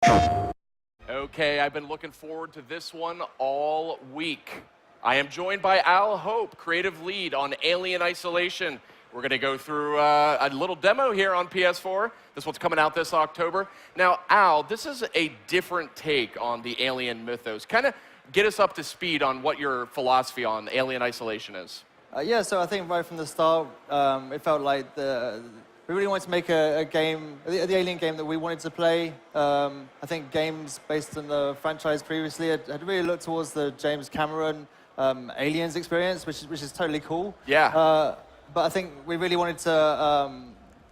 Okay, I've been looking forward to this one all week. I am joined by Al Hope, creative lead on Alien Isolation. We're going to go through a little demo here on PS4. This one's coming out this October. Now, Al, this is a different take on the Alien mythos. Kind of get us up to speed on what your philosophy on Alien Isolation is. Yeah, so I think right from the start, it felt like we really wanted to make a game, the Alien game that we wanted to play. I think games based on the franchise previously had really looked towards the James Cameron Aliens experience, which is totally cool. Yeah. But I think we really wanted to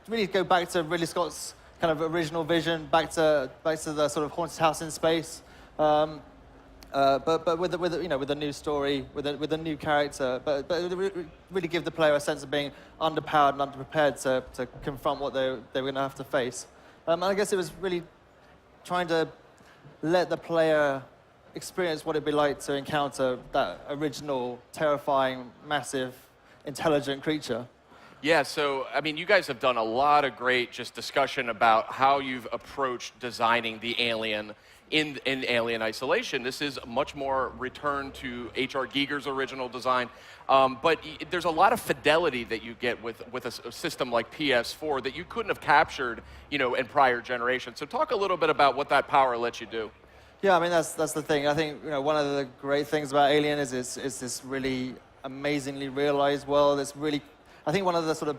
really go back to Ridley Scott's kind of original vision, back to the sort of haunted house in space. But with a new story, with a new character, but really give the player a sense of being underpowered and underprepared to confront what they were going to have to face. And I guess it was really trying to let the player experience what it'd be like to encounter that original, terrifying, massive, intelligent creature. Yeah, so, I mean, you guys have done a lot of great just discussion about how you've approached designing the alien in Alien Isolation. This is much more return to H.R. Giger's original design, but there's a lot of fidelity that you get with a system like PS4 that you couldn't have captured, in prior generations. So talk a little bit about what that power lets you do. Yeah, I mean, that's the thing. I think, one of the great things about Alien is this really amazingly realized world. I think one of the sort of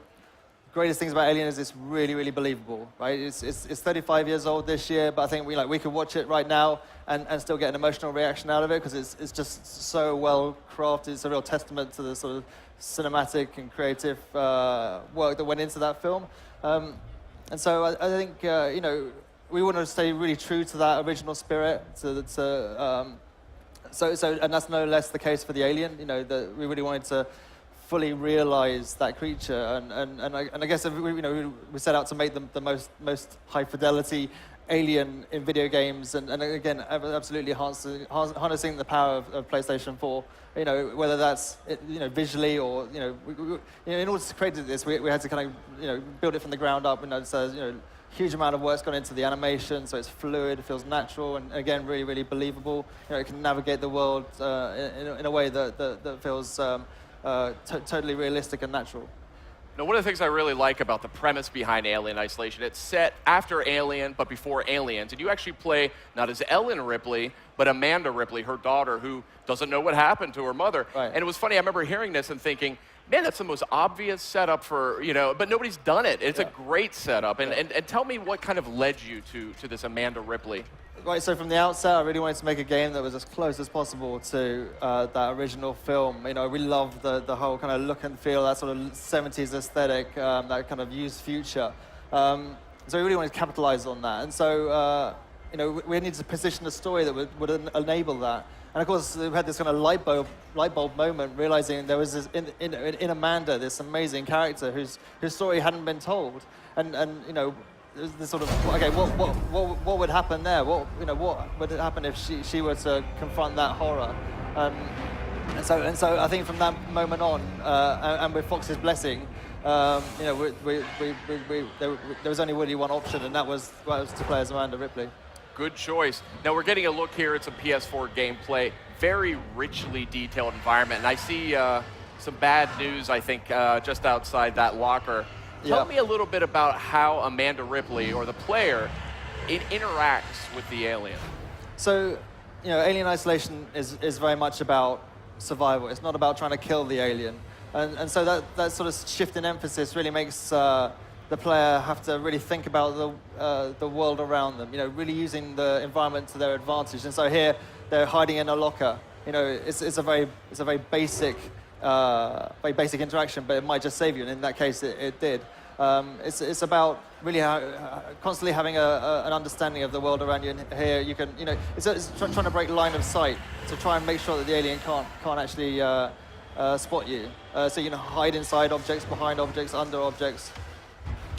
greatest things about Alien is it's really, really believable, right? It's 35 years old this year, but I think we could watch it right now and still get an emotional reaction out of it because it's just so well crafted. It's a real testament to the sort of cinematic and creative work that went into that film. And so I think we want to stay really true to that original spirit. And that's no less the case for the Alien. That we really wanted to fully realize that creature, and I guess we set out to make the most high fidelity alien in video games, and again absolutely harnessing the power of PlayStation 4. Whether that's visually or in order to create this, we had to kind of build it from the ground up, and so huge amount of work's gone into the animation, so it's fluid, it feels natural, and again really, really believable. It can navigate the world in a way that feels totally realistic and natural. Now, one of the things I really like about the premise behind Alien Isolation, it's set after Alien, but before Aliens, and you actually play not as Ellen Ripley, but Amanda Ripley, her daughter, who doesn't know what happened to her mother. Right. And it was funny, I remember hearing this and thinking, man, that's the most obvious setup for, but nobody's done it. It's a great setup. And tell me what kind of led you to this Amanda Ripley. Right, so from the outset, I really wanted to make a game that was as close as possible to that original film. We love the whole kind of look and feel, that sort of 70s aesthetic, that kind of used future. So we really wanted to capitalize on that. And so, we needed to position a story that would enable that. And of course, we had this kind of light bulb moment, realizing there was this, in Amanda, this amazing character whose story hadn't been told. And this sort of, okay, what would happen there? What would happen if she were to confront that horror? And so I think from that moment on, and with Fox's blessing, there was only really one option, and that was to play as Amanda Ripley. Good choice. Now we're getting a look here at some PS4 gameplay. Very richly detailed environment, and I see some bad news, I think, just outside that locker. Tell me a little bit about how Amanda Ripley, or the player, interacts with the alien. So, Alien Isolation is very much about survival. It's not about trying to kill the alien. And so that sort of shift in emphasis really makes the player have to really think about the world around them, really using the environment to their advantage. And so here, they're hiding in a locker. It's a very basic interaction, but it might just save you, and in that case, it did. It's about really constantly having an understanding of the world around you. And here you can, it's trying to break line of sight to try and make sure that the alien can't actually spot you. So you can hide inside objects, behind objects, under objects.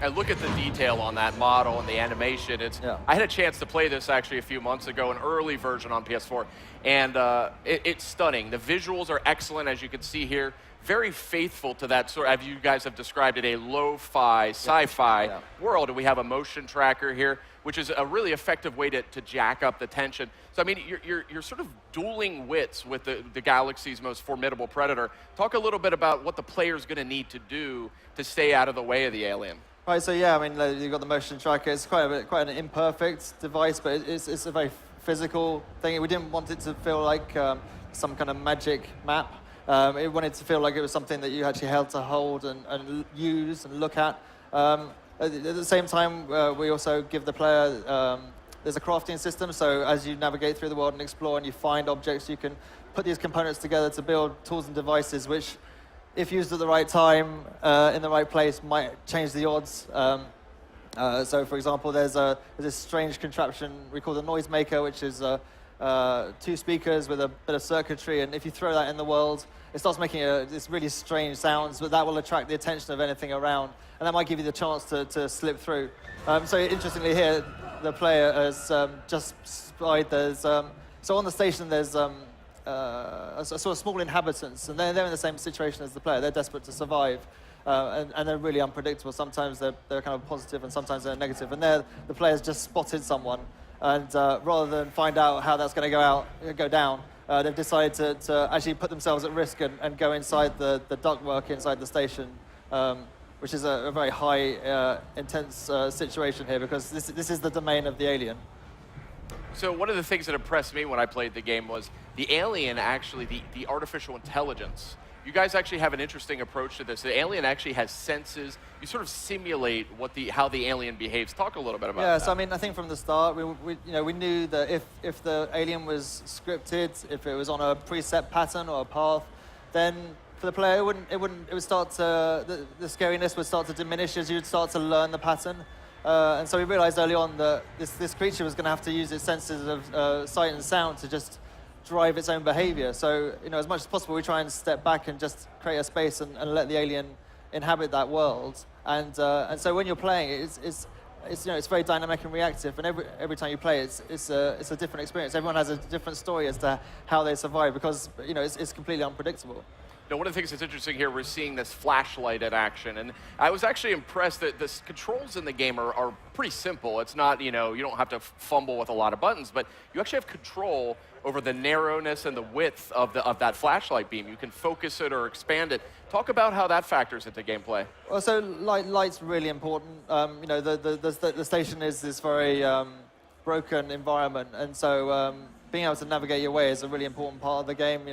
And look at the detail on that model and the animation. I had a chance to play this actually a few months ago, an early version on PS4, and it's stunning. The visuals are excellent, as you can see here. Very faithful to that sort of, as you guys have described it, a lo-fi, sci-fi world. And we have a motion tracker here, which is a really effective way to jack up the tension. So I mean, you're sort of dueling wits with the galaxy's most formidable predator. Talk a little bit about what the player's going to need to do to stay out of the way of the alien. Right, so yeah, I mean, you've got the motion tracker. It's quite an imperfect device, but it's a very physical thing. We didn't want it to feel like some kind of magic map. It wanted to feel like it was something that you actually had to hold and use and look at. At the same time, we also give the player, there's a crafting system, so as you navigate through the world and explore and you find objects, you can put these components together to build tools and devices which, if used at the right time, in the right place, might change the odds. So, for example, there's this strange contraption we call the noisemaker, which is 2 speakers with a bit of circuitry, and if you throw that in the world, it starts making this really strange sounds, but that will attract the attention of anything around, and that might give you the chance to slip through. So, interestingly here, the player has just spied so on the station there's sort of small inhabitants, and they're in the same situation as the player. They're desperate to survive, and they're really unpredictable. Sometimes they're kind of positive, and sometimes they're negative. And the player's just spotted someone, and rather than find out how that's going to go down, they've decided to actually put themselves at risk and go inside the ductwork inside the station, which is a very high, intense situation here, because this is the domain of the alien. So one of the things that impressed me when I played the game was the alien, actually, the artificial intelligence. You guys actually have an interesting approach to this. The alien actually has senses. You sort of simulate how the alien behaves. Talk a little bit about that. Yeah, so I mean, I think from the start, we knew that if the alien was scripted, if it was on a preset pattern or a path, then for the player, it would start to, the scariness would start to diminish as you'd start to learn the pattern. And so we realized early on that this creature was going to have to use its senses of sight and sound to just drive its own behavior. So, as much as possible, we try and step back and just create a space and let the alien inhabit that world. And so when you're playing, it's very dynamic and reactive. And every time you play, it's a different experience. Everyone has a different story as to how they survive, because it's completely unpredictable. Now, one of the things that's interesting here, we're seeing this flashlight in action, and I was actually impressed that the controls in the game are pretty simple. It's not, you don't have to fumble with a lot of buttons, but you actually have control over the narrowness and the width of that flashlight beam. You can focus it or expand it. Talk about how that factors into gameplay. Well, so light's really important. The station is this very broken environment, and so being able to navigate your way is a really important part of the game.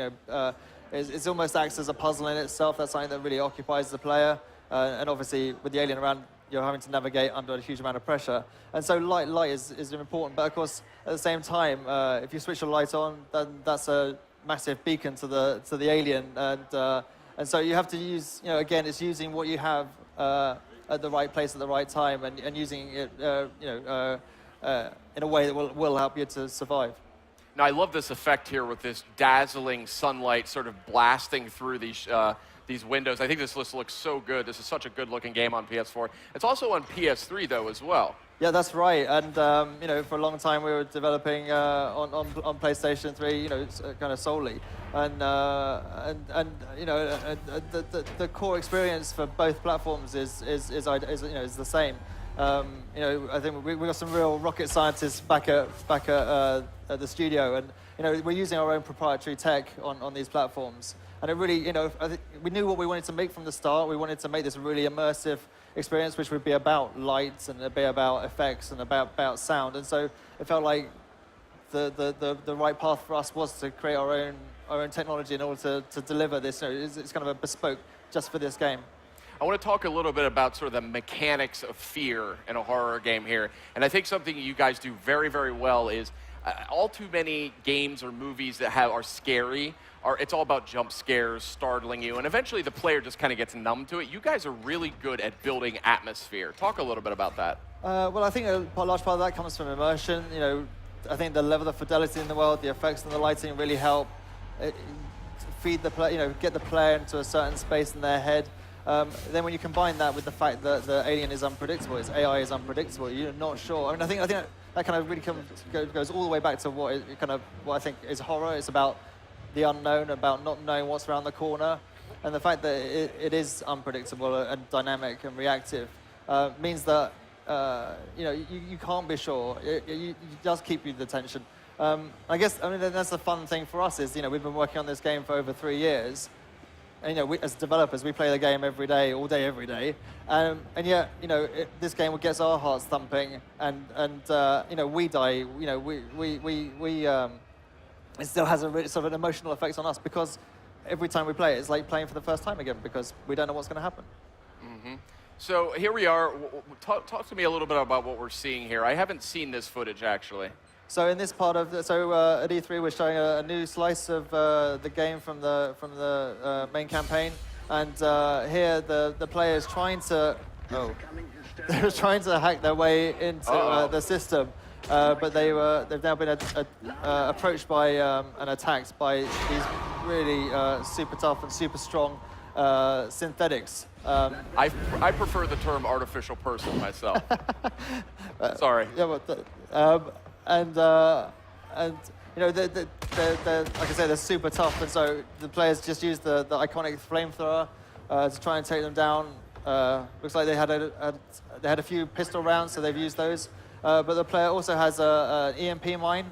It almost acts as a puzzle in itself. That's something that really occupies the player. And obviously, with the alien around, you're having to navigate under a huge amount of pressure. And so light is important. But of course, at the same time, if you switch your light on, then that's a massive beacon to the alien. And so you have to use, again, it's using what you have at the right place at the right time, and using it, in a way that will help you to survive. Now, I love this effect here with this dazzling sunlight sort of blasting through these windows. I think this looks so good. This is such a good-looking game on PS4. It's also on PS3, though, as well. Yeah, that's right. And for a long time we were developing on PlayStation 3, kind of solely. And the core experience for both platforms is the same. I think we got some real rocket scientists back at the studio, and we're using our own proprietary tech on these platforms. And it really, I think we knew what we wanted to make from the start. We wanted to make this really immersive experience, which would be about lights and it'd be about effects and about sound. And so it felt like the right path for us was to create our own technology in order to deliver this. It's kind of a bespoke just for this game. I want to talk a little bit about sort of the mechanics of fear in a horror game here. And I think something you guys do very, very well is all too many games or movies that are scary, it's all about jump scares, startling you, and eventually the player just kind of gets numb to it. You guys are really good at building atmosphere. Talk a little bit about that. Well, I think a large part of that comes from immersion. I think the level of fidelity in the world, the effects and the lighting really help feed the player, get the player into a certain space in their head. Then when you combine that with the fact that the alien is unpredictable, its AI is unpredictable, you're not sure. I think that kind of really goes all the way back to what I think is horror. It's about the unknown, about not knowing what's around the corner, and the fact that it is unpredictable and dynamic and reactive means that you can't be sure. It does keep you the tension. I guess that's the fun thing for us is we've been working on this game for over 3 years, and we, as developers, we play the game every day, all day, every day, and yet this game gets our hearts thumping, and we die. It still has a really, sort of an emotional effect on us because every time we play it, it's like playing for the first time again because we don't know what's going to happen. Mm-hmm. So here we are. Talk to me a little bit about what we're seeing here. I haven't seen this footage actually. So in this part of at E3, we're showing a new slice of the game from the main campaign, and here the player is trying to they're trying to hack their way into the system, but they've now been approached by and attacked by these really super tough and super strong synthetics. I prefer the term artificial person myself. Sorry. Yeah, but and they're like I say, they're super tough, and so the players just use the iconic flamethrower to try and take them down. Looks like they had a few pistol rounds, so they've used those. But the player also has an EMP mine,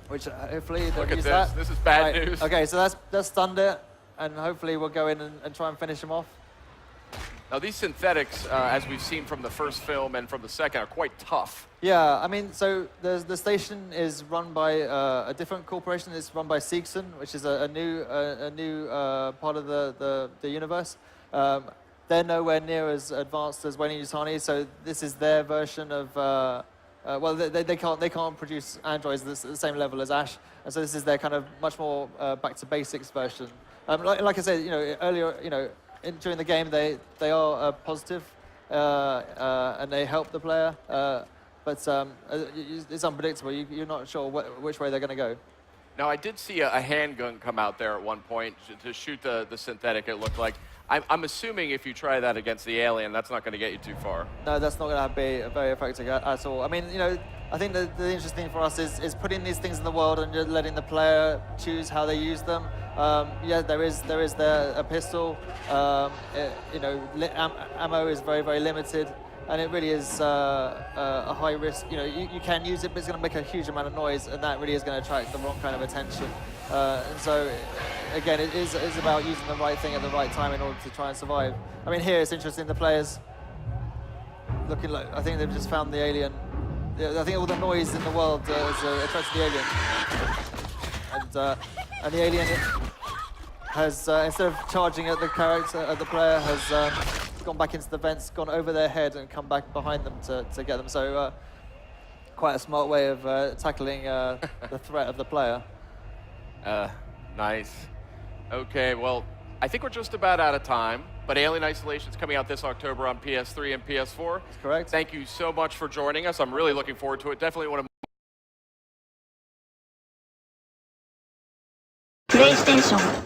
which hopefully they'll use that. Look at this. This is bad news. Okay, so that's stunned it, and hopefully we'll go in and try and finish them off. Now these synthetics, as we've seen from the first film and from the second, are quite tough. Yeah, I mean, so the station is run by a different corporation. It's run by Seegson, which is a new part of the universe. They're nowhere near as advanced as Weyland-Yutani, so this is their version of. Well, they can't produce androids at the same level as Ash, and so this is their kind of much more back to basics version. Like I said, earlier, during the game, they are positive, and they help the player. But it's unpredictable. You're not sure which way they're going to go. Now, I did see a handgun come out there at one point to shoot the synthetic, it looked like. I'm assuming if you try that against the alien, that's not going to get you too far. No, that's not going to be very effective at all. I mean, I think the interesting for us is putting these things in the world and just letting the player choose how they use them. Yeah, there is a pistol. Ammo is very, very limited. And it really is a high risk. You can use it, but it's going to make a huge amount of noise, and that really is going to attract the wrong kind of attention. And so, again, it is about using the right thing at the right time in order to try and survive. I mean, here it's interesting. The players looking like I think they've just found the alien. I think all the noise in the world is attracted the alien, and the alien has instead of charging at the player has. Gone back into the vents, gone over their head, and come back behind them to get them. So quite a smart way of tackling the threat of the player. Nice. Okay, well, I think we're just about out of time, but Alien Isolation is coming out this October on PS3 and PS4. That's correct. Thank you so much for joining us. I'm really looking forward to it. Definitely want to... PlayStation